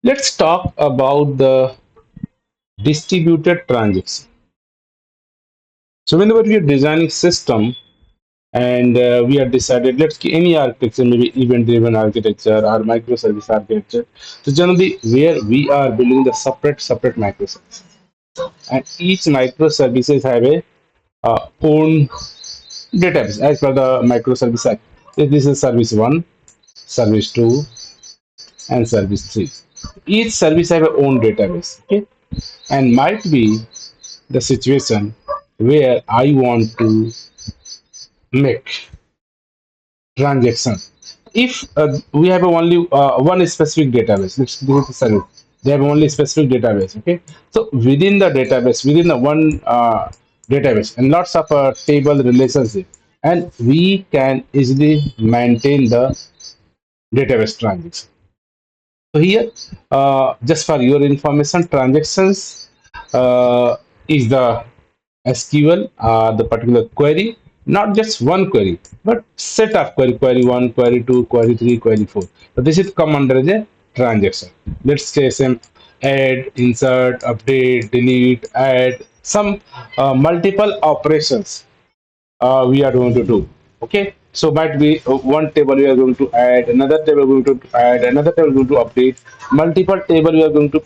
Let's talk about the distributed transaction. So whenever we are designing system and we have decided, let's keep any architecture, maybe event-driven architecture or microservice architecture. So generally, where we are building the separate microservices, and each microservices have a own database as per the microservice act. This is service one, service two, and service three. Each service have a own database. Okay, and might be the situation where I want to make transaction. If we have only one specific database, let's do it service. They have only specific database. Okay, so within the database, within the one database, and lots of table relationship, and we can easily maintain the database transaction. So here, just for your information, transactions is the SQL, the particular query, not just one query, but set of query one, query two, query three, query four. So this is come under the transaction. Let's say some add, insert, update, delete, add, some multiple operations we are going to do. Okay, so might be one table we are going to add, another table we are going to add, another table we are going to update, multiple table we are going to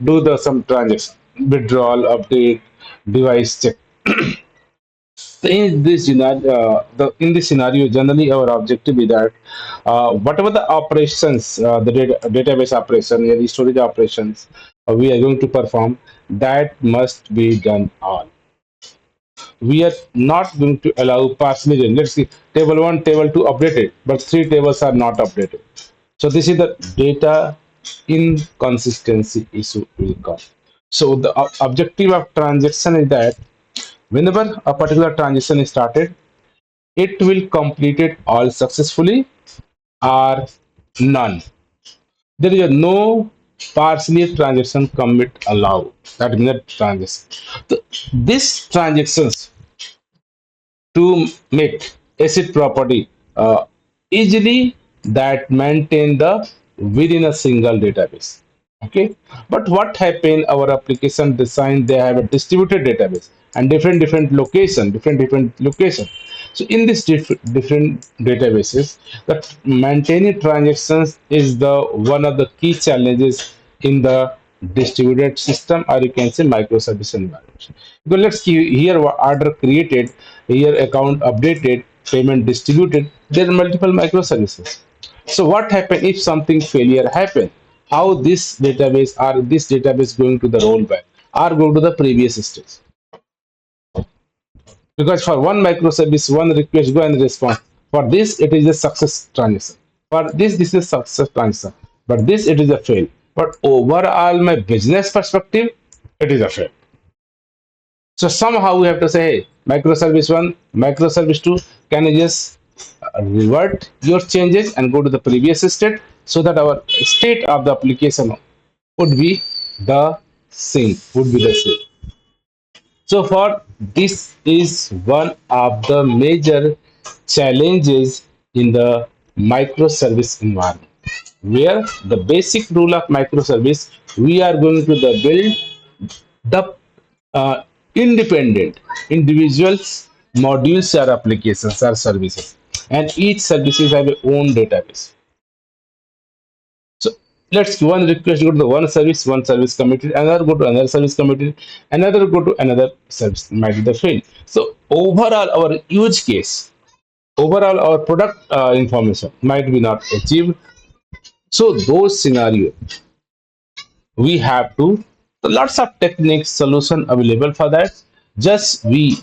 do the some transaction, withdrawal, update, device check. So in this scenario, generally our objective is that whatever the operations, database operation, the storage operations we are going to perform, that must be done all. We are not going to allow partially done. Let's see, table 1, table 2 updated, but 3 tables are not updated. So this is the data inconsistency issue will come. So the objective of transaction is that whenever a particular transaction is started, it will complete it all successfully or none. There is a no partially transaction commit allowed. That means that transaction. So these transactions to make acid property easily that maintain the within a single database. Okay, but what happened, our application design, they have a distributed database and different location. So in this different databases, that maintaining transactions is the one of the key challenges in the distributed system, or you can say microservice environment. Because let's see here, order created, here account updated, payment distributed, there are multiple microservices. So what happen if something failure happen? How this database going to the rollback or go to the previous stage? Because for one microservice, one request go and respond. For this, it is a success transaction. For this is success transaction. But this, it is a fail. But overall, my business perspective, it is a fail. So somehow we have to say, hey, microservice one, microservice two, can you just revert your changes and go to the previous state so that our state of the application would be the same. So for this is one of the major challenges in the microservice environment, where the basic rule of microservice, we are going to the build the independent individuals modules or applications or services, and each services have their own database. So let's one request go to the one service committed, another go to another service committed, another go to another service, might be the fail. So overall our use case, overall our product information might be not achieved. So those scenario we have to, so lots of techniques solution available for that. Just we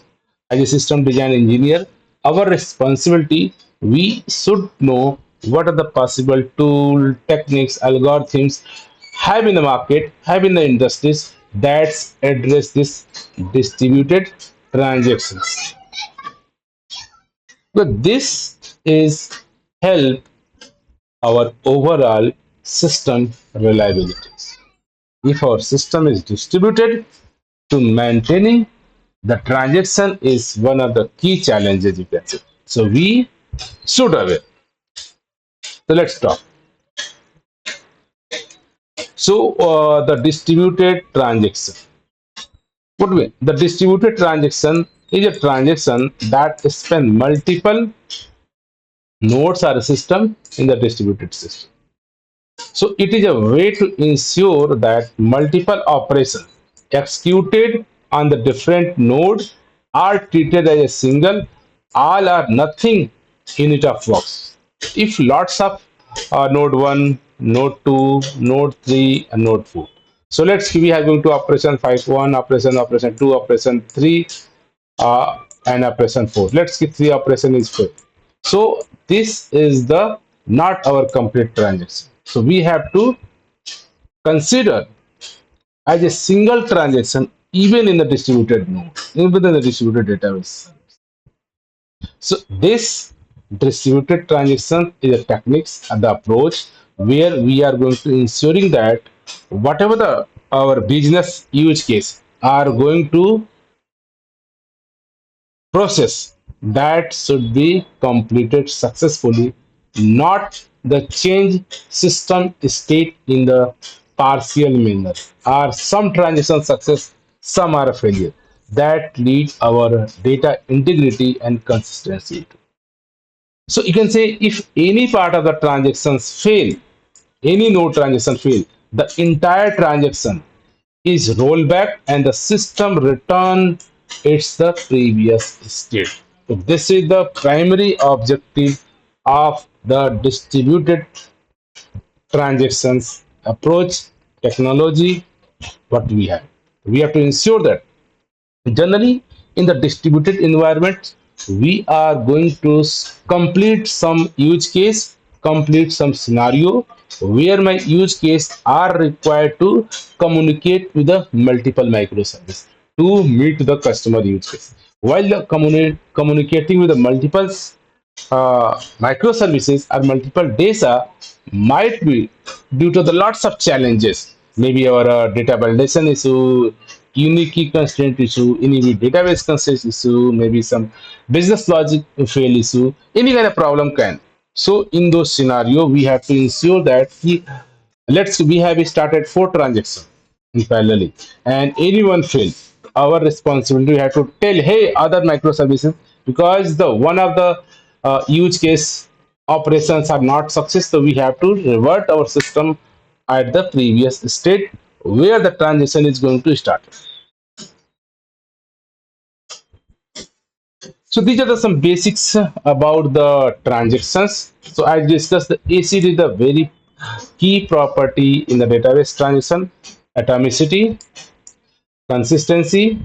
as a system design engineer, our responsibility, we should know what are the possible tool techniques algorithms have in the market, have in the industries that address this distributed transactions. But this is help our overall system reliability. If our system is distributed, to maintaining the transaction is one of the key challenges you can say. So we should aware. So let's talk. So the distributed transaction, what we the distributed transaction is a transaction that span multiple nodes or system in the distributed system. So it is a way to ensure that multiple operations executed on the different nodes are treated as a single all or nothing unit of works. If lots of node 1, node 2, node 3, and node 4. So let's we are going to operation 5.1, operation 2, operation 3, and operation 4. Let's keep 3 operation is 4. So this is the not our complete transaction. So we have to consider as a single transaction even in the distributed node, even in the distributed database. So this distributed transaction is a techniques and the approach where we are going to ensuring that whatever the our business use case are going to process that should be completed successfully, not the change system state in the partial manner. Or some transition success, some are a failure. That lead our data integrity and consistency. So you can say if any part of the transactions fail, any node transaction fail, the entire transaction is rolled back and the system return its the previous state. So this is the primary objective of the distributed transactions approach technology what we have. We have to ensure that generally in the distributed environment we are going to complete some use case, complete some scenario where my use case are required to communicate with the multiple microservices to meet the customer use case. While the communicating with the multiple microservices or multiple data might be due to the lots of challenges, maybe our data validation issue, unique key constraint issue, any database constraint issue, maybe some business logic fail issue, any kind of problem can. So in those scenario we have to ensure that let's we have started 4 transactions in parallel and anyone fail, our responsibility we have to tell hey other microservices because the one of the use case operations are not success, so we have to revert our system at the previous state where the transition is going to start. So these are some basics about the transactions. So I discussed the ACD, the very key property in the database transaction: atomicity, consistency,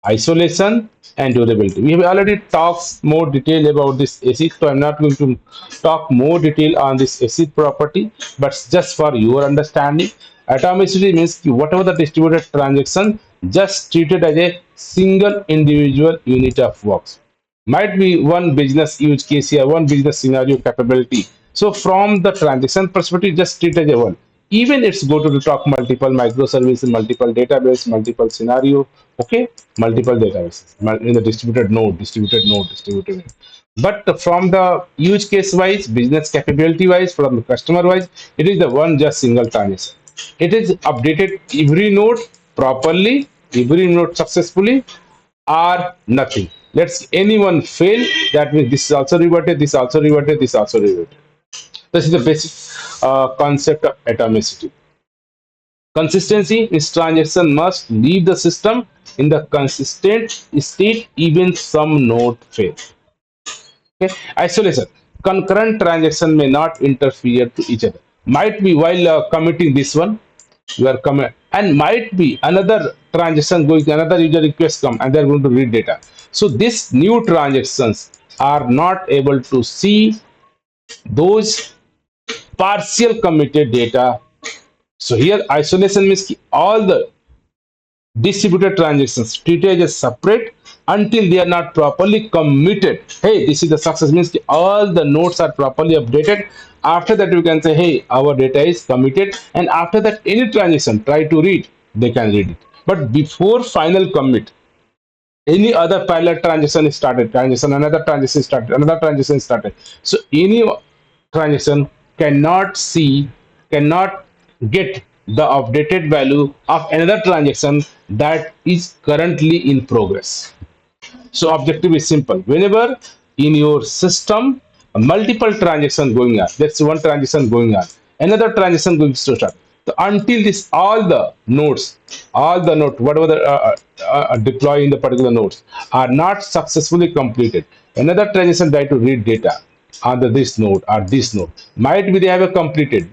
isolation, and durability. We have already talked more detail about this acid, so I'm not going to talk more detail on this acid property, but just for your understanding, atomicity means whatever the distributed transaction just treated as a single individual unit of works. Might be one business use case here, one business scenario capability. So from the transaction perspective, just treat as a one. Even it's go to talk multiple microservices, multiple database, multiple scenario, okay, multiple databases in the distributed node. But from the use case wise, business capability wise, from the customer wise, it is the one just single transaction. It is updated every node properly, every node successfully, or nothing. Let's anyone fail, that means this is also reverted, this also reverted, this also reverted. This is the basic concept of atomicity. Consistency is transaction must leave the system in the consistent state even some node fail. Okay. Isolation. Concurrent transaction may not interfere to each other. Might be while committing this one, you are commit and might be another transaction going, another user request come and they're going to read data. So these new transactions are not able to see those partial committed data. So here isolation means all the distributed transactions treated as separate until they are not properly committed. Hey, this is the success means all the nodes are properly updated. After that, you can say, hey, our data is committed, and after that, any transaction try to read, they can read it. But before final commit, any other parallel transaction is started, transaction, another transaction started, another transaction started. So any transaction cannot see, cannot get the updated value of another transaction that is currently in progress. So objective is simple. Whenever in your system multiple transactions going on, that's one transaction going on, another transaction going to start. So until this, all the nodes, whatever the deploy in the particular nodes are not successfully completed, another transaction try to read data under this node or this node. Might be they have a completed,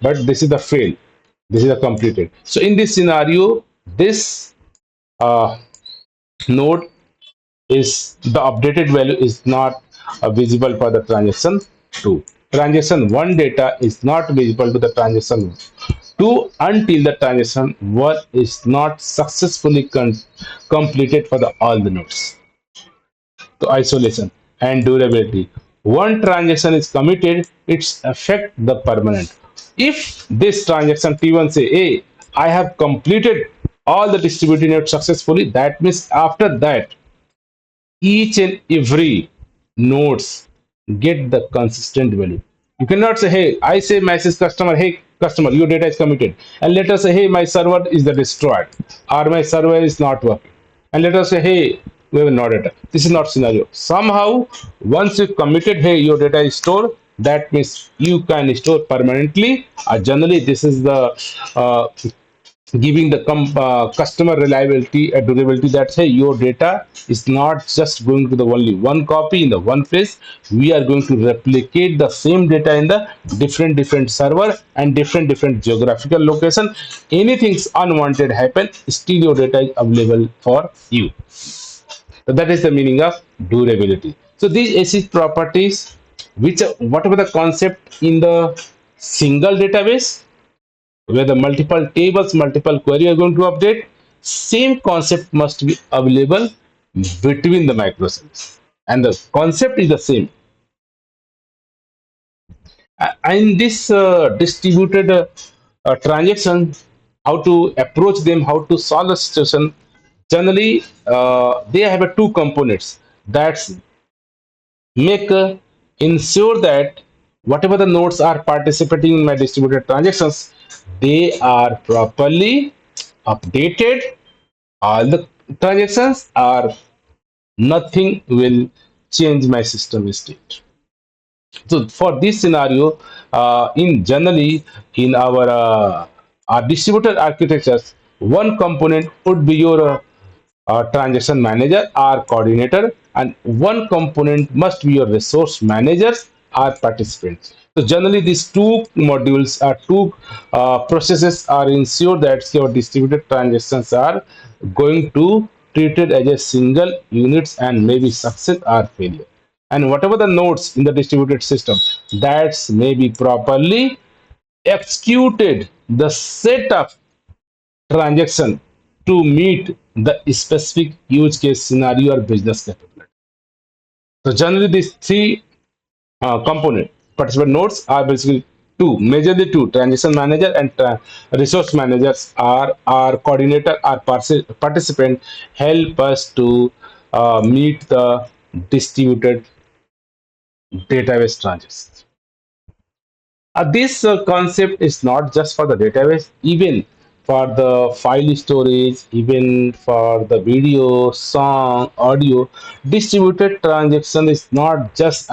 but this is the fail. This is a completed. So in this scenario, this uh, node is the updated value is not visible for the transaction 2. Transaction 1 data is not visible to the transaction 2 until the transaction 1 is not successfully completed for the all the nodes. So isolation and durability. One transaction is committed, its affect the permanent. If this transaction T1 say, hey, I have completed all the distributed nodes successfully, that means after that each and every nodes get the consistent value. You cannot say, hey, I say message customer, hey customer, your data is committed, and let us say, hey, my server is the destroyed, or my server is not working, and let us say, hey, we have no data. This is not scenario. Somehow, once you committed, hey, your data is stored. That means you can store permanently. Generally, this is the giving the customer reliability and durability that hey your data is not just going to the only one copy in the one place. We are going to replicate the same data in the different server and different geographical location. Anything's unwanted happen, still your data is available for you. So that is the meaning of durability. So these ACID properties, which whatever the concept in the single database where the multiple tables, multiple query are going to update, same concept must be available between the microservices. And the concept is the same. In this distributed transaction, how to approach them, how to solve the situation, generally they have two components that make ensure that whatever the nodes are participating in my distributed transactions, they are properly updated. All the transactions are nothing will change my system state. So for this scenario, in generally in our distributed architectures, one component would be your transaction manager or coordinator, and one component must be your resource managers or participants. So generally, these two modules are two processes are ensure that your distributed transactions are going to treated as a single units and maybe success or failure. And whatever the nodes in the distributed system that's may be properly executed the setup transaction to meet the specific use case scenario or business capability. So generally, these three component participant nodes are basically two, majorly two: transaction manager and resource managers are our coordinator or participant help us to meet the distributed database transactions. This concept is not just for the database, even for the file storage, even for the video, song, audio. Distributed transaction is not just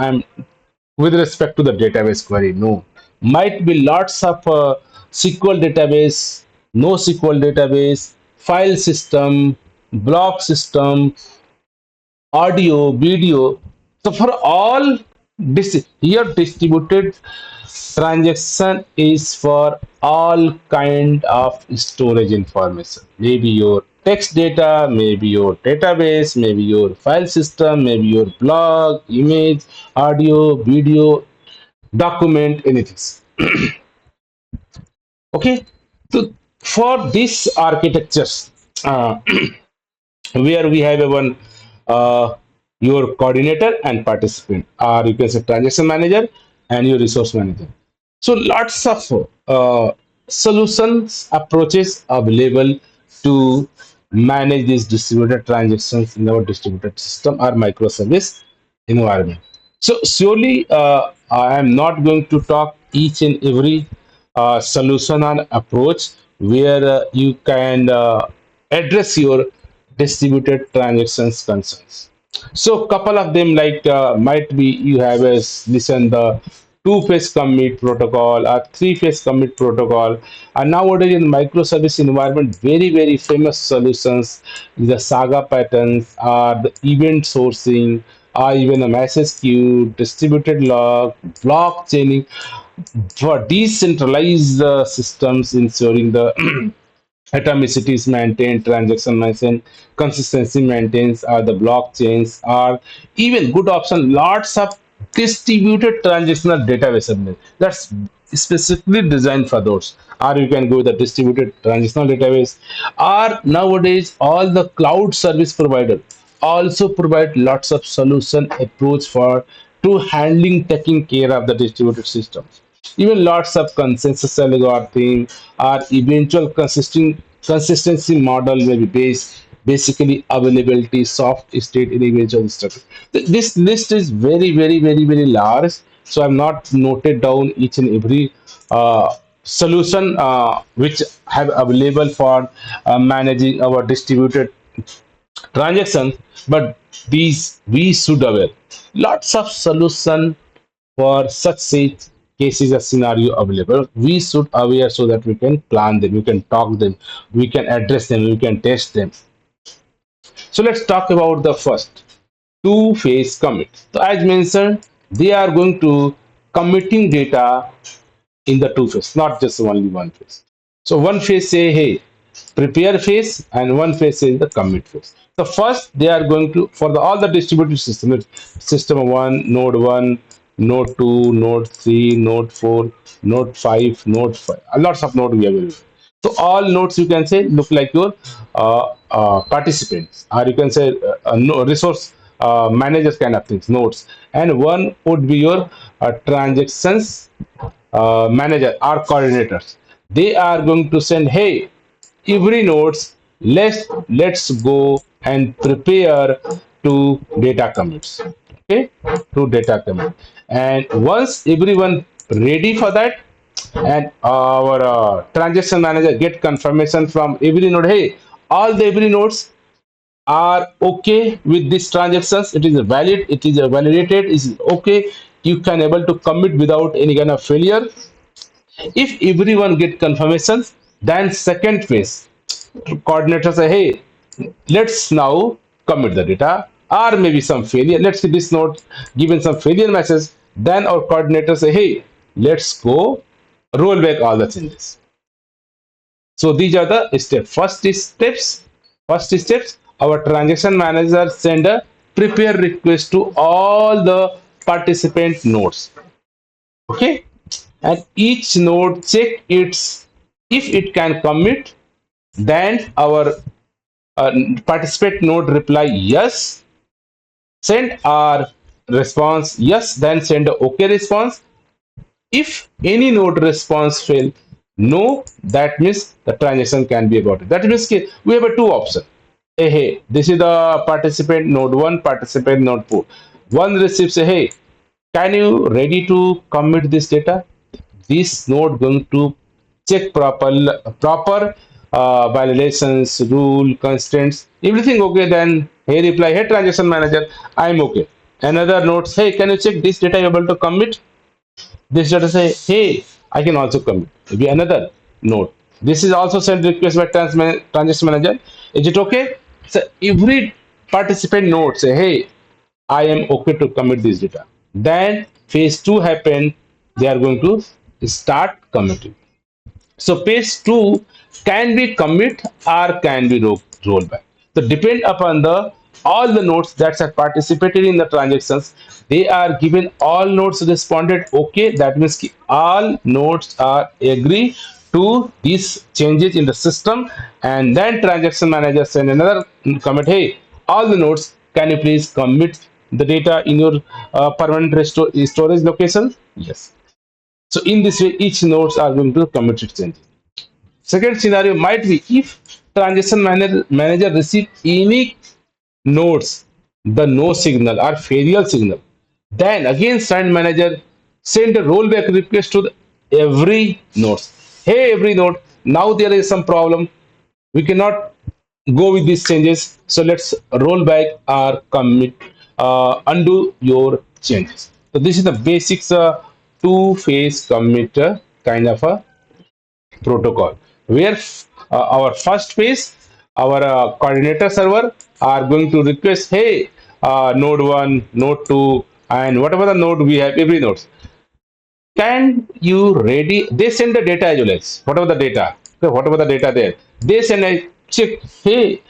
with respect to the database query. No, might be lots of SQL database, no SQL database, file system, block system, audio, video. So for all this here distributed transaction is for all kind of storage information. Maybe your text data, maybe your database, maybe your file system, maybe your blog, image, audio, video, document, anything. Okay. So for this architectures, uh, where we have a one your coordinator and participant, or you can say transaction manager and your resource manager. So lots of solutions approaches available to manage these distributed transactions in our distributed system or microservice environment. So surely I am not going to talk each and every solution and approach where you can address your distributed transactions concerns. So couple of them like might be you have a listen the two-phase commit protocol or three-phase commit protocol. And nowadays in microservice environment, very famous solutions, the Saga patterns or the event sourcing or even a message queue, distributed log, blockchaining for decentralized systems, ensuring the atomicity is maintained, transaction maintained, consistency maintains, the blockchains are even good option. Lots of distributed transactional database that's specifically designed for those. Or you can go with the distributed transactional database. Or nowadays, all the cloud service provider also provide lots of solution approach for to handling taking care of the distributed systems. Even lots of consensus algorithm or eventual consistency model may be based basically availability soft state in eventual structure. This list is very large, so I'm not noted down each and every solution which have available for managing our distributed transactions, but these we should aware lots of solution for such cases a scenario available. We should aware so that we can plan them, we can talk them, we can address them, we can test them. So let's talk about the first two-phase commit. So as mentioned, they are going to committing data in the two phase, not just only one phase. So one phase say, hey, prepare phase, and one phase is the commit phase. The first they are going to for all the distributed system, system one, node two, node three, node four, node five, node five. Lots of node we have available. So all nodes you can say look like your participants, or you can say no, resource managers kind of things, nodes, and one would be your transactions manager or coordinators. They are going to send, hey, every nodes, let's go and prepare to data commits. Okay, to data commit. And once everyone ready for that, and our transaction manager get confirmation from every node, hey, all the every nodes are okay with these transactions, it is a valid, it is a validated, is okay, you can able to commit without any kind of failure. If everyone get confirmations, then second phase coordinator say, hey, let's now commit the data, or maybe some failure, let's see this node given some failure message, then our coordinator say, hey, let's go roll back all the changes. So these are the steps. First steps, our transaction manager send a prepare request to all the participant nodes. Okay, and each node check its, if it can commit, then our participant node reply yes, send our response yes, then send a okay response. If any node response fail, no, that means the transaction can be aborted. That means we have a two option. Hey, this is the participant node one, participant node four. One receives say, hey, can you ready to commit this data? This node going to check proper validations, rule, constraints, everything okay. Then hey reply, hey transaction manager, I'm okay. Another node say, hey, can you check this data able to commit? This data say, hey, I can also commit. Maybe another node. This is also sent request by transaction manager. Is it okay? So every participant node say, hey, I am okay to commit this data. Then phase two happen. They are going to start committing. So phase two can be commit or can be rollback. So depend upon the all the nodes that have participated in the transactions. They are given all nodes responded okay. That means all nodes are agree to these changes in the system, and then transaction manager send another commit. Hey, all the nodes, can you please commit the data in your permanent storage location? Yes. So in this way, each nodes are going to commit its changes. Second scenario might be if manager receive any nodes, the no signal or failure signal, then again send manager send a rollback request to the every node. Hey, every node, now there is some problem. We cannot go with these changes. So let's roll back or commit, undo your changes. So this is the basics two-phase commit kind of a protocol where our first phase, our coordinator server are going to request, hey, node 1, node 2, and whatever the node we have, every node, can you ready, they send the data as well as whatever the data, okay, whatever the data there, they send a check, hey,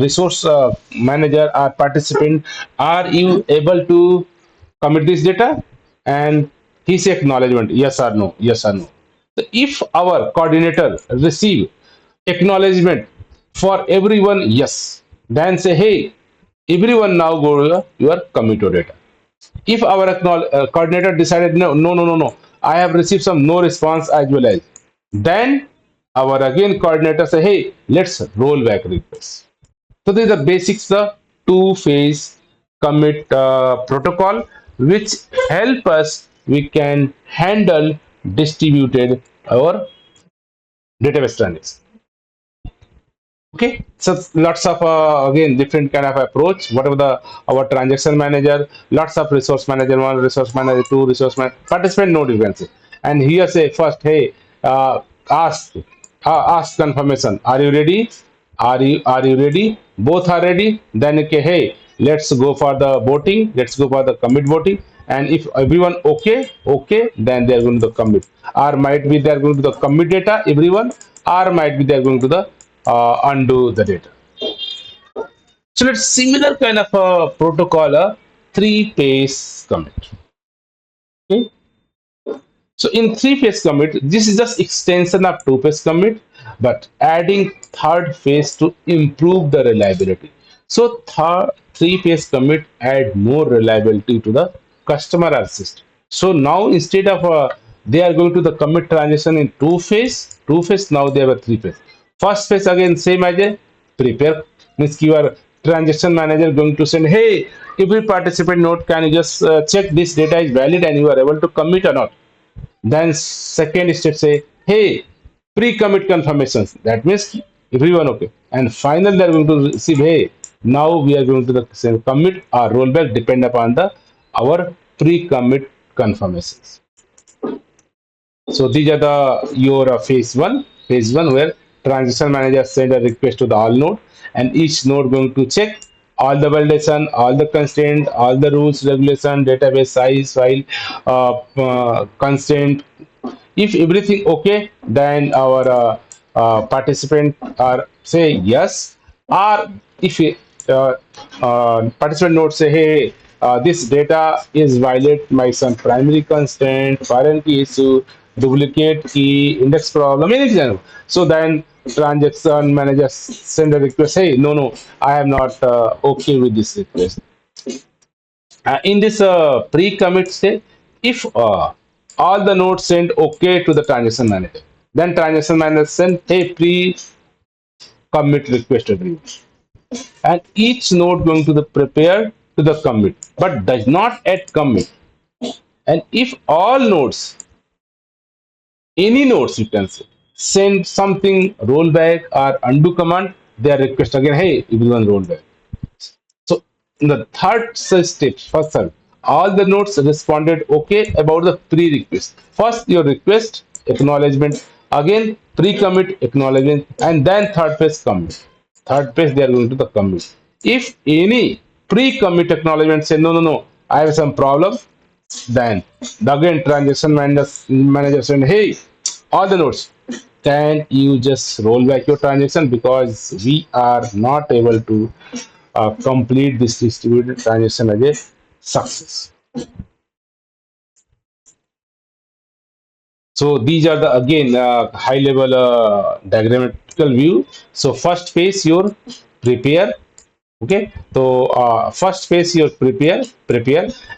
resource manager or participant, are you able to commit this data? And he say acknowledgement, yes or no, yes or no. So if our coordinator receive acknowledgement for everyone, yes, then say, hey, everyone now go to your commit to data. If our coordinator decided, no, no, no, no, no, I have received some no response as well as, then our again coordinator say, hey, let's roll back request. So these are the basics, the two-phase commit protocol, which help us, we can handle distributed our database transactions. Okay, so lots of again different kind of approach. Whatever the our transaction manager, lots of resource manager one, resource manager two, resource man participant node you can say. And here say first, hey, ask ask confirmation. Are you ready? Are you ready? Both are ready. Then okay, hey, let's go for the voting. Let's go for the commit voting. And if everyone okay, then they are going to the commit. Or might be they are going to the commit data everyone, or might be they are going to the undo the data. So let's similar kind of a protocol, a three-phase commit. Okay. So in three-phase commit, this is just extension of two-phase commit, but adding third phase to improve the reliability. So three-phase commit add more reliability to the customer or system. So now instead of they are going to the commit transaction in two phase, now they have a three phase. First phase again same as a prepare, means your transaction manager going to send, hey, every participant node, can you just check this data is valid and you are able to commit or not. Then second step say, hey, pre-commit confirmations. That means everyone okay. And finally they are going to receive, hey, now we are going to the commit or rollback depend upon the our pre-commit confirmations. So these are the your phase one where transaction manager send a request to the all node, and each node going to check all the validation, all the constraint, all the rules, regulation, database size, file, constraint. If everything okay, then our participant are say yes, or if participant node say, hey, this data is violate my some primary constraint, foreign key issue, duplicate key, index problem, anything. So then transaction manager send a request, hey, no, no, I am not okay with this request. In this pre-commit state, if all the nodes send okay to the transaction manager, then transaction manager send, hey, pre-commit request agreement, and each node going to the prepare to the commit, but does not add commit. And if all nodes, any nodes you can say, send something rollback or undo command, they request again, hey, everyone rollback. So in the third step, first step, all the nodes responded okay about the pre-request. First your request acknowledgement, again pre-commit acknowledgement, and then third phase commit. Third phase they are going to the commit. If any pre-commit acknowledgement say, no, no, no, I have some problem, then the again transaction manager saying, hey, all the nodes, can you just roll back your transaction because we are not able to complete this distributed transaction as a success. So these are the again high level diagrammatical view. So first phase your prepare. Okay, so first phase your prepare,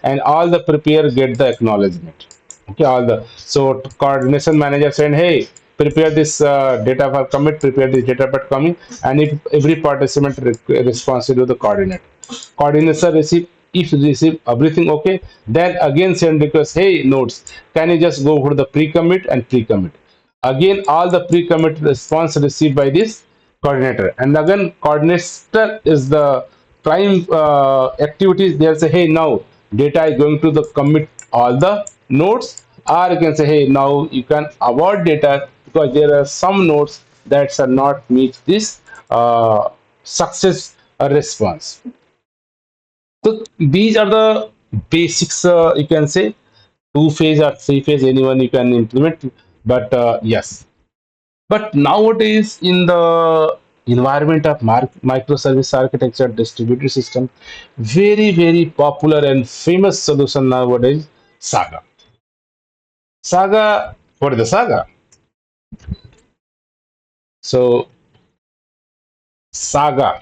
and all the prepare get the acknowledgement. Okay, all the, so coordination manager saying, hey, prepare this data for commit, prepare this data for coming, and if every participant responsive to the coordinator receive if you receive everything okay, then again send request, hey nodes, can you just go for the pre-commit and pre-commit. Again, all the pre-commit response received by this coordinator, and again coordinator is the prime activities. They'll say, hey, now data is going to the commit all the nodes, or you can say, hey, now you can avoid data because there are some nodes that are not meet this success response. So these are the basics. You can say two phase or three phase, anyone you can implement. But yes, but nowadays in the environment of microservice architecture distributed system, very popular and famous solution nowadays, Saga. Saga, what is the Saga? So Saga.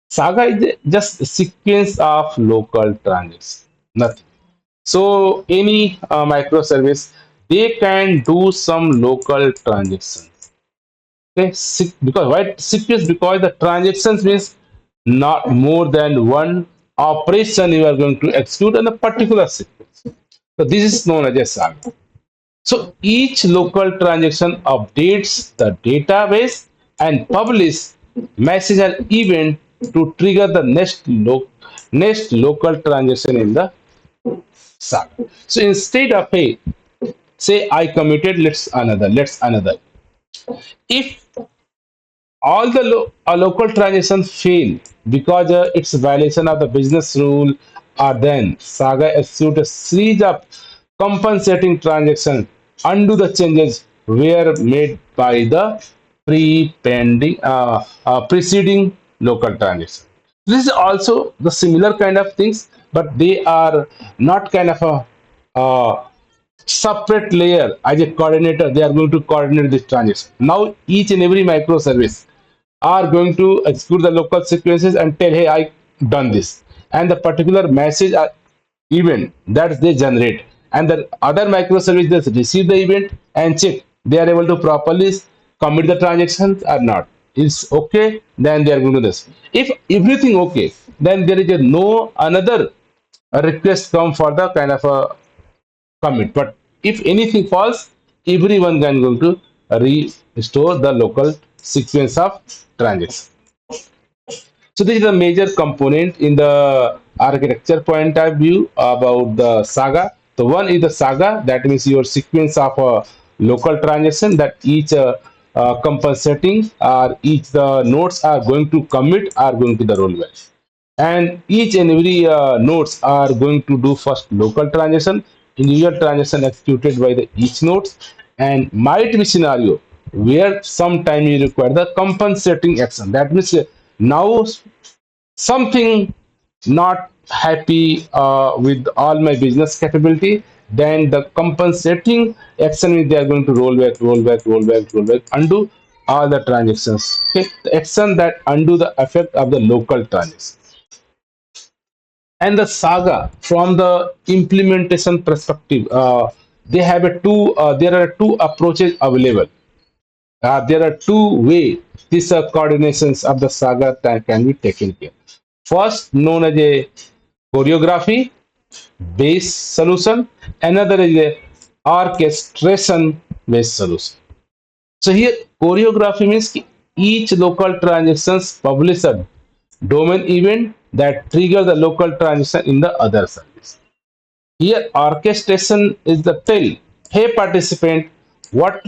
Saga is just a sequence of local transactions. Nothing. So any microservice, they can do some local transactions. Okay, because why sequence? Because the transactions means not more than one operation you are going to execute on a particular sequence. So this is known as a saga. So each local transaction updates the database and publish message and event to trigger the next local transaction in the saga. So instead of hey, say I committed, let's another. If all the local transactions fail because it's a violation of the business rule, or then Saga execute a series of compensating transactions undo the changes were made by the preceding local transaction. This is also the similar kind of things, but they are not kind of a separate layer. As a coordinator, they are going to coordinate this transaction. Now each and every microservice are going to execute the local sequences and tell, hey, I done this, and the particular message or event that they generate, and the other microservice just receive the event and check they are able to properly commit the transactions or not. It's okay, then they are going to do this. If everything okay, then there is a no another request come for the kind of a commit. But if anything falls, everyone can go to restore the local sequence of transactions. So this is a major component in the architecture point of view about the Saga. The one is the Saga, that means your sequence of local transaction that each compensating or each the nodes are going to commit are going to the rollback, and each and every nodes are going to do first local transaction, individual transaction executed by the each nodes, and might be scenario where sometime you require the compensating action. That means now something not happy with all my business capability, then the compensating action is they are going to roll back, undo all the transactions. Okay, the action that undo the effect of the local transaction. And the Saga from the implementation perspective, they have a two. There are two approaches available. There are two way these coordinations of the Saga can be taken care. First, known as a choreography based solution. Another is a orchestration based solution. So here choreography means each local transactions publish a domain event that trigger the local transaction in the other service. Here orchestration is the tell, hey participant, what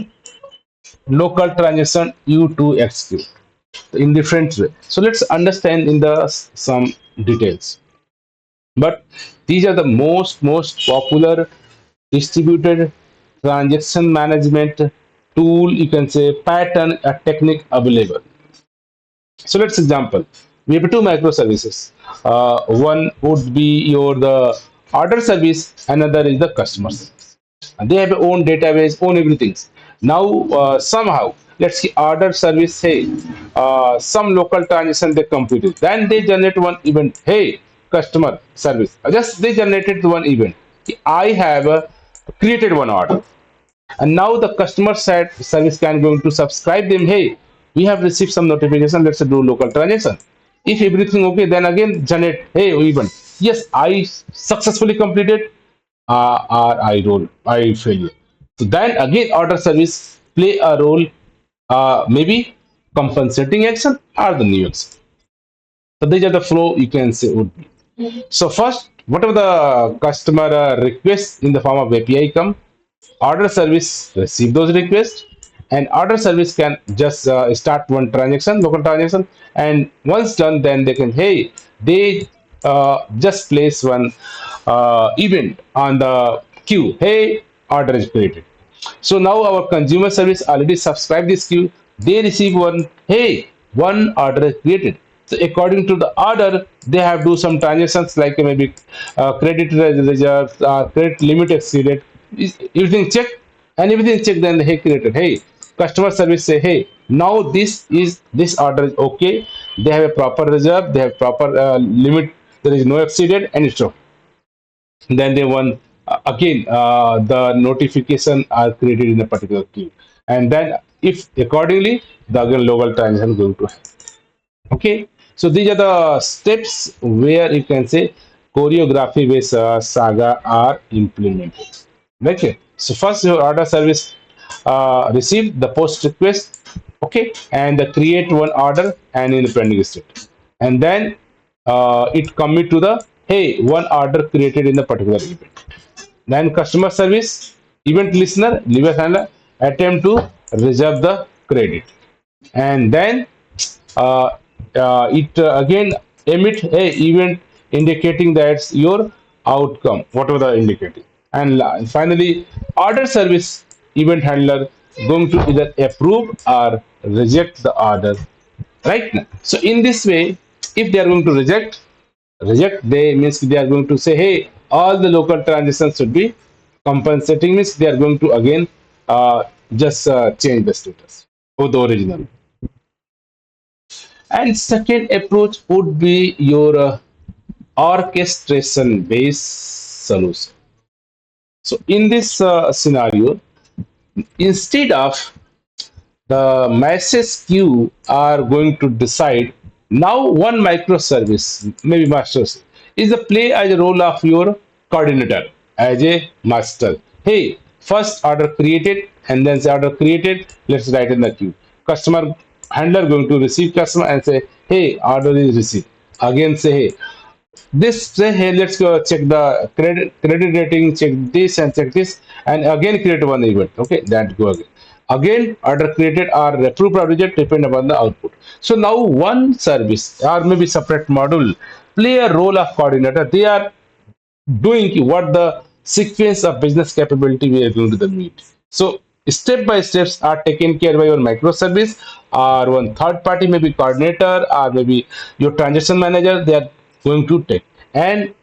local transaction you to execute in different way. So let's understand in the some details. But these are the most popular distributed transaction management tool, you can say pattern, a technique available. So let's example, we have two microservices. One would be your the order service, another is the customer service, and they have their own database, own everything. Now somehow let's see order service, hey, some local transaction they computed, then they generate one event, hey customer service, just they generated one event, I have created one order, and now the customer side service can going to subscribe them, hey, we have received some notification, let's do local transaction. If everything okay, then again generate, hey, event. Yes, I successfully completed, or I failure. So then again, order service play a role, maybe compensating action or the new action. So these are the flow you can say would be. So first, whatever the customer requests in the form of API come, order service receive those requests, and order service can just start one transaction, local transaction, and once done, then they can, hey, they just place one event on the queue. Hey, order is created. So now our consumer service already subscribed this queue. They receive one, hey, one order is created. So according to the order, they have do some transactions like maybe credit reserves, credit limit exceeded, everything check, and everything check. Then they created. Hey, customer service say, hey, now this order is okay. They have a proper reserve. They have proper limit. There is no exceeded, and it's okay. Then they want again the notification are created in a particular queue, and then if accordingly the again local transaction going to happen. Okay, so these are the steps where you can say choreography based saga are implemented. Okay, so first your order service receive the post request, okay, and create one order and in the pending state, and then it commit to the, hey, one order created in the particular event. Then customer service event listener leave a handler attempt to reserve the credit, and then uh, it again emit a event indicating that's your outcome, whatever the indicating. And finally, order service event handler going to either approve or reject the order, right now. So in this way, if they are going to reject, they means they are going to say, hey, all the local transactions should be compensating, means they are going to again just change the status of the original. And second approach would be your orchestration based solution. So in this scenario, instead of the message queue are going to decide, now one microservice, maybe masters, is a play as a role of your coordinator as a master. Hey, first order created, and then the order created, let's write in the queue. Customer handler going to receive customer and say, hey, order is received. Again say, hey, this say, hey, let's go check the credit rating, check this and check this, and again create one event. Okay, that go again order created or approved or reject depend upon the output. So now one service or maybe separate module play a role of coordinator. They are doing what the sequence of business capability we are going to the meet. So step by steps are taken care by your microservice or one third party, maybe coordinator or maybe your transaction manager. They are going to take, and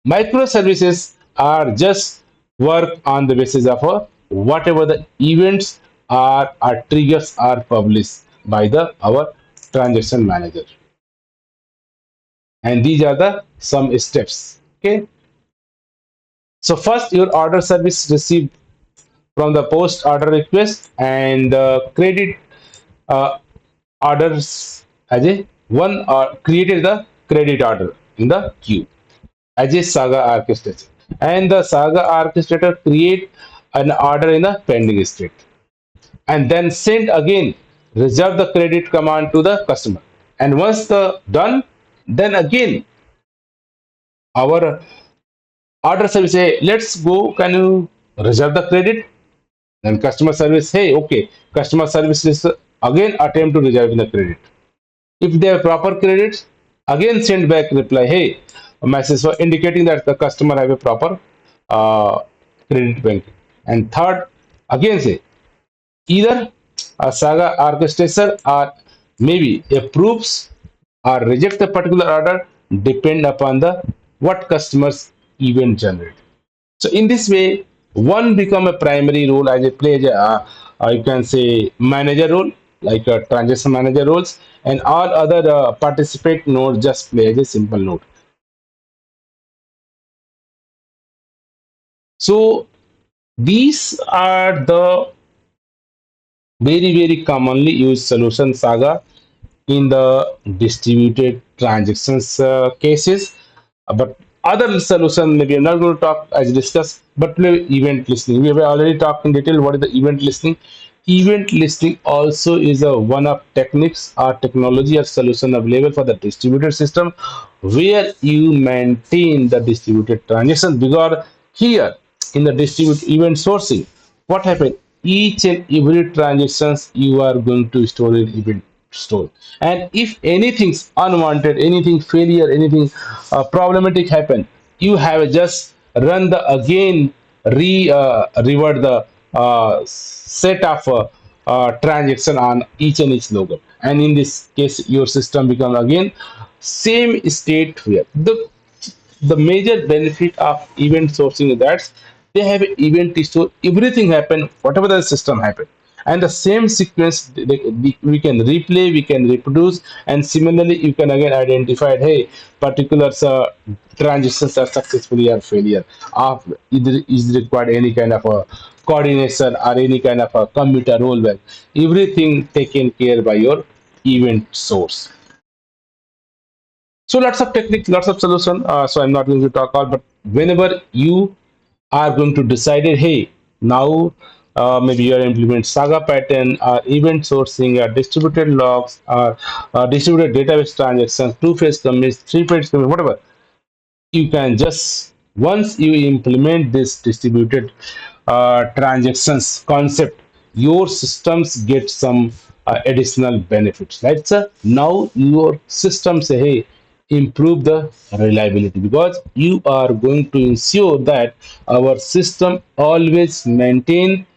microservices are just work on the basis of whatever the events are or triggers are published by the our transaction manager. And these are the some steps. Okay, so first your order service received from the post order request and credit uh, orders as a one created the credit order in the queue as a Saga orchestrator. And the Saga orchestrator create an order in a pending state and then send again reserve the credit command to the customer. And once the done, then again our order service say, let's go, can you reserve the credit? Then customer service, hey, okay. Customer service is again attempt to reserve the credit. If they have proper credits, again send back reply, hey, a message for indicating that the customer have a proper uh, credit banking. And third, again say either a Saga orchestrator or maybe approves or reject the particular order depend upon the what customers event generate. So in this way, one become a primary role as a play as a, you can say manager role like a transaction manager roles, and all other participate node just play as a simple node. So these are the very commonly used solution Saga in the distributed transactions cases. But other solution, maybe I'm not going to talk as discussed, but maybe event listening. We have already talked in detail what is the event listening. Event listening also is a one of techniques or technology or solution available for the distributed system where you maintain the distributed transaction, because here in the distributed event sourcing, what happened, each and every transactions you are going to store in event store, and if anything's unwanted, anything failure, anything problematic happen, you have just run the again revert the set of transaction on each and each logo, and in this case your system become again same state where the major benefit of event sourcing is that they have an event to store everything happen whatever the system happen, and the same sequence we can replay, we can reproduce, and similarly you can again identify, hey, particular transactions are successfully or failure of either is required any kind of a coordination or any kind of a commuter role, where everything taken care by your event source. So lots of techniques, lots of solution. So I'm not going to talk about, but whenever you are going to decide it, hey, now maybe you are implement Saga pattern, or event sourcing, or distributed logs, or distributed database transactions, two-phase commits, three-phase commits, whatever, you can just once you implement this distributed transactions concept, your systems get some additional benefits, right sir? Now your system say, hey, improve the reliability, because you are going to ensure that our system always maintain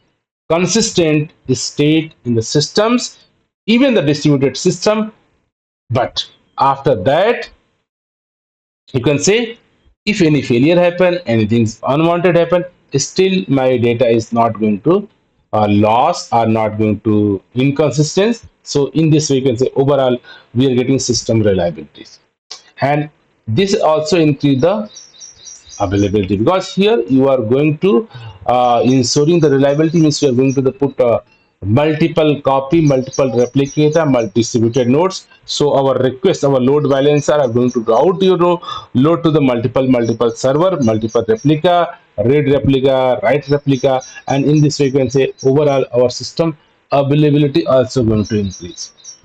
consistent state in the systems, even the distributed system. But after that, you can say, if any failure happen, anything unwanted happen, still my data is not going to loss, or not going to inconsistent. So in this way you can say overall we are getting system reliabilities, and this also increase the availability, because here you are going to ensuring the reliability means you are going to the put multiple copy, multiple replicator, multi distributed nodes. So our request, our load balancer are going to route your load to the multiple server, multiple replica, read replica, write replica, and in this way you can say overall our system availability also going to increase.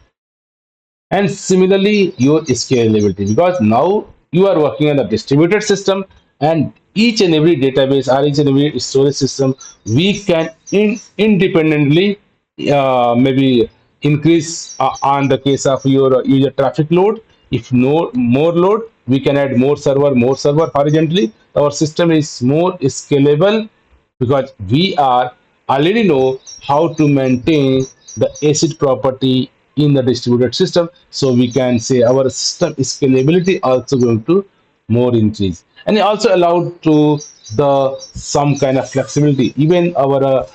And similarly your scalability, because now you are working on a distributed system, and each and every database or each and every storage system we can independently maybe increase on the case of your user traffic load. If no more load, we can add more server horizontally. Our system is more scalable, because we are already know how to maintain the acid property in the distributed system. So we can say our system scalability also going to more increase, and it also allowed to the some kind of flexibility. Even our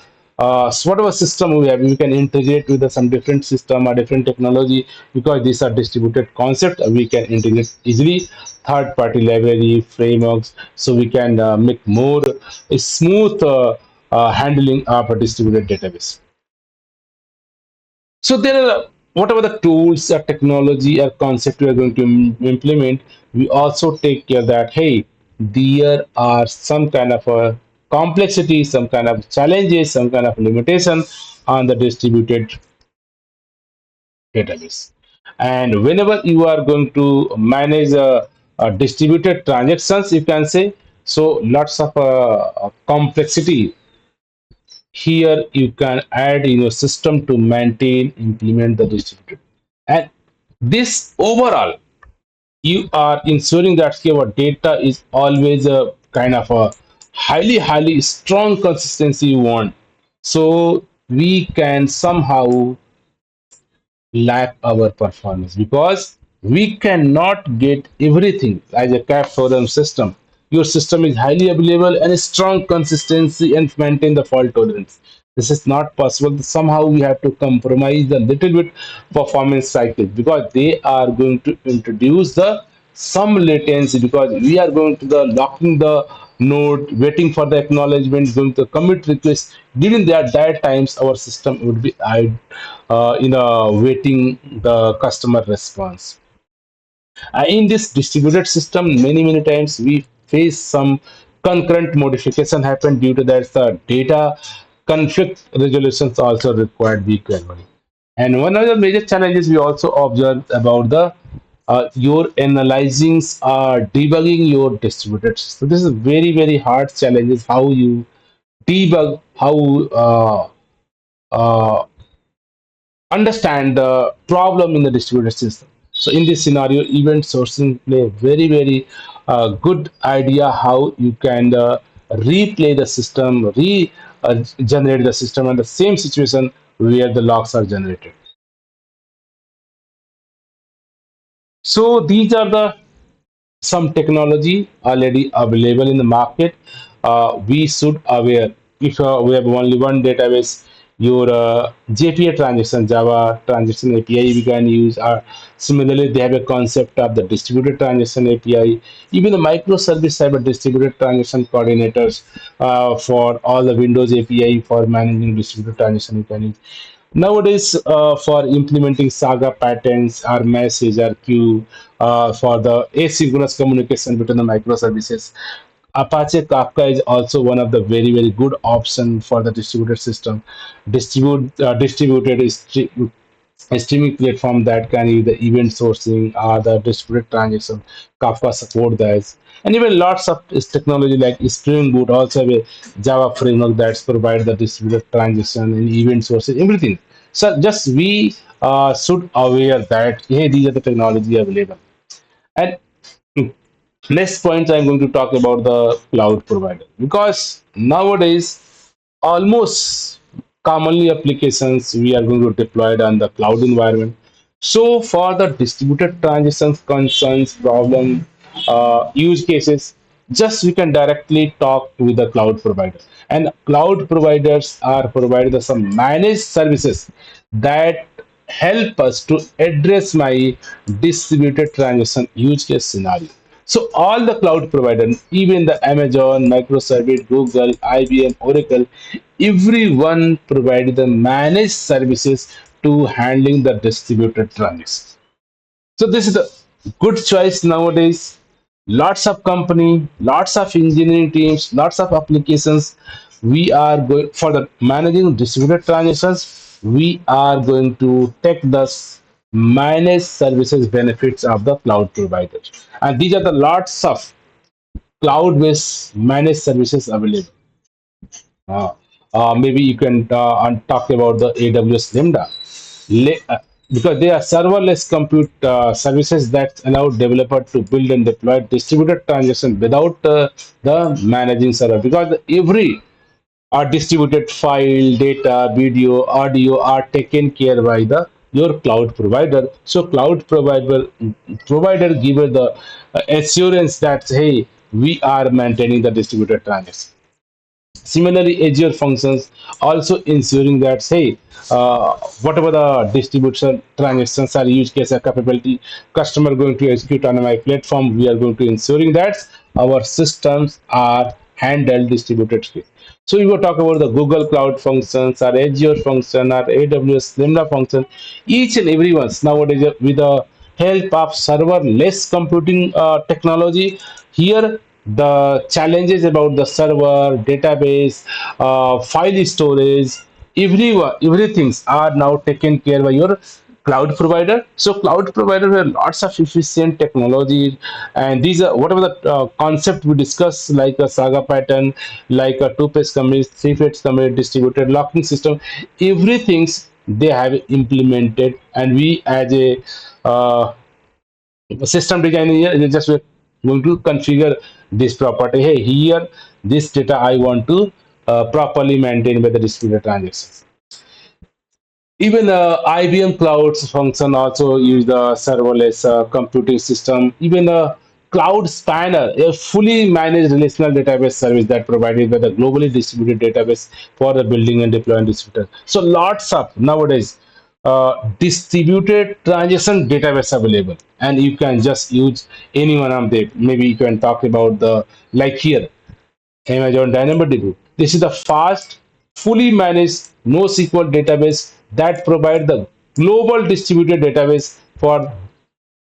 whatever system we have, we can integrate with some different system or different technology, because these are distributed concept. We can integrate easily third party library frameworks, so we can make more a smooth handling of a distributed database. So there are whatever the tools or technology or concept we are going to implement, we also take care that, hey, there are some kind of a complexity, some kind of challenges, some kind of limitation on the distributed database. And whenever you are going to manage distributed transactions, you can say, so lots of complexity here you can add in your system to maintain, implement the distributed. And this overall, you are ensuring that your data is always a kind of a highly strong consistency you want. So we can somehow lack our performance, because we cannot get everything as a cap forum system. Your system is highly available and a strong consistency and maintain the fault tolerance. This is not possible. Somehow we have to compromise a little bit performance cycle, because they are going to introduce the some latency, because we are going to the locking the node, waiting for the acknowledgement, going to commit request. During that times, our system would be waiting the customer response. In this distributed system, many times we face some concurrent modification happen. Due to that, the data conflict resolutions also required equally. And one of the major challenges we also observed about the your analyzing debugging your distributed system. This is very hard challenges how you debug, how uh, understand the problem in the distributed system. So in this scenario, event sourcing play a very good idea how you can replay the system, generate the system, and the same situation where the logs are generated. So these are the some technology already available in the market. We should aware if we have only one database, your JPA transaction, Java transaction API we can use. Similarly, they have a concept of the distributed transaction API. Even the microservice have a distributed transaction coordinators for all the Windows API for managing distributed transaction you can use. Nowadays, for implementing Saga patterns or message or queue for the asynchronous communication between the microservices, Apache Kafka is also one of the very good option for the distributed system. Distributed is a streaming platform that can use the event sourcing or the distributed transaction. Kafka support that. And even lots of this technology like Spring Boot also have a Java framework that's provide the distributed transaction and event sources, everything. So just we should aware that hey, these are the technology available. And next point, I'm going to talk about the cloud provider because nowadays, almost commonly applications we are going to deploy it on the cloud environment. So for the distributed transactions, concerns, problem, use cases, just we can directly talk with the cloud provider. And cloud providers are providing us some managed services that help us to address my distributed transaction use case scenario. So all the cloud providers, even the Amazon, Microsoft, Google, IBM, Oracle, everyone provided the managed services to handling the distributed transactions. So this is a good choice nowadays. Lots of company, lots of engineering teams, lots of applications. We are going for the managing distributed transactions. We are going to take the managed services benefits of the cloud providers, and these are the lots of cloud-based managed services available. Uh, Maybe you can talk about the AWS Lambda, because they are serverless compute services that allow developer to build and deploy distributed transaction without the managing server. Because every distributed file, data, video, audio are taken care by the your cloud provider. So cloud provider give you the assurance that hey, we are maintaining the distributed transaction. Similarly, Azure functions also ensuring that say whatever the distribution transactions are use case or capability customer going to execute on my platform, we are going to ensuring that our systems are handled distributed scale. So we will talk about the Google Cloud functions or Azure function or AWS Lambda function. Each and every one's nowadays with the help of serverless computing technology. Here the challenges about the server, database, file storage, everything's are now taken care by your cloud provider. So cloud provider have lots of efficient technology, and these are whatever the concept we discuss like a Saga pattern, like a two-phase commit, three-phase commit, distributed locking system, everything's they have implemented, and we as a system designer here is just going to configure this property. Hey, here this data I want to properly maintain by the distributed transactions. Even IBM Clouds function also use the serverless computing system. Even a Cloud Spanner, a fully managed relational database service that provided by the globally distributed database for the building and deploying distributors. So lots of nowadays distributed transaction database available, and you can just use any one of them. Maybe you can talk about the like here. Amazon DynamoDB. This is the fast, fully managed NoSQL database that provide the global distributed database for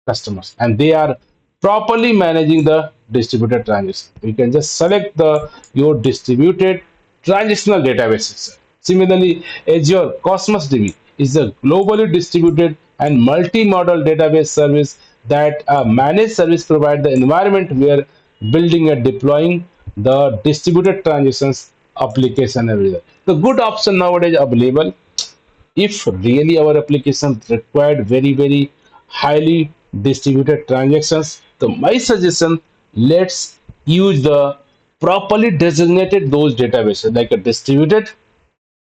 customers, and they are properly managing the distributed transaction. You can just select the your distributed transactional databases. Similarly, Azure Cosmos DB is a globally distributed and multi-model database service that a managed service provide the environment where building and deploying the distributed transactions application everywhere. The good option nowadays available if really our application required very highly distributed transactions, so my suggestion, let's use the properly designated those databases like a distributed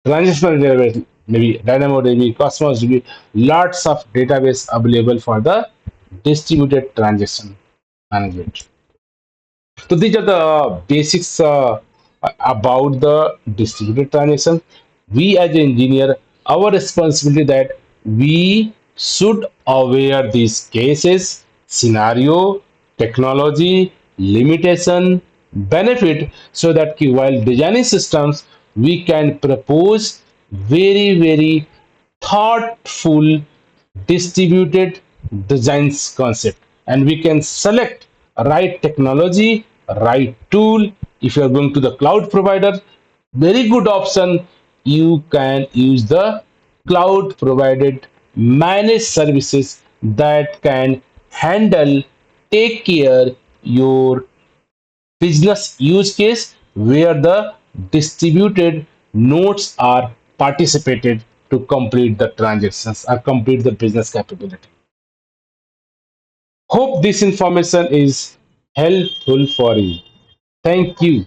transactional database, maybe DynamoDB, Cosmos DB, lots of database available for the distributed transaction management. So these are the basics about the distributed transaction. We as an engineer, our responsibility that we should aware these cases, scenario, technology, limitation, benefit, so that while designing systems, we can propose very thoughtful distributed designs concept, and we can select right technology, right tool. If you are going to the cloud provider, very good option, you can use the cloud provided managed services that can handle, take care your business use case where the distributed nodes are participated to complete the transactions or complete the business capability. Hope this information is helpful for you. Thank you.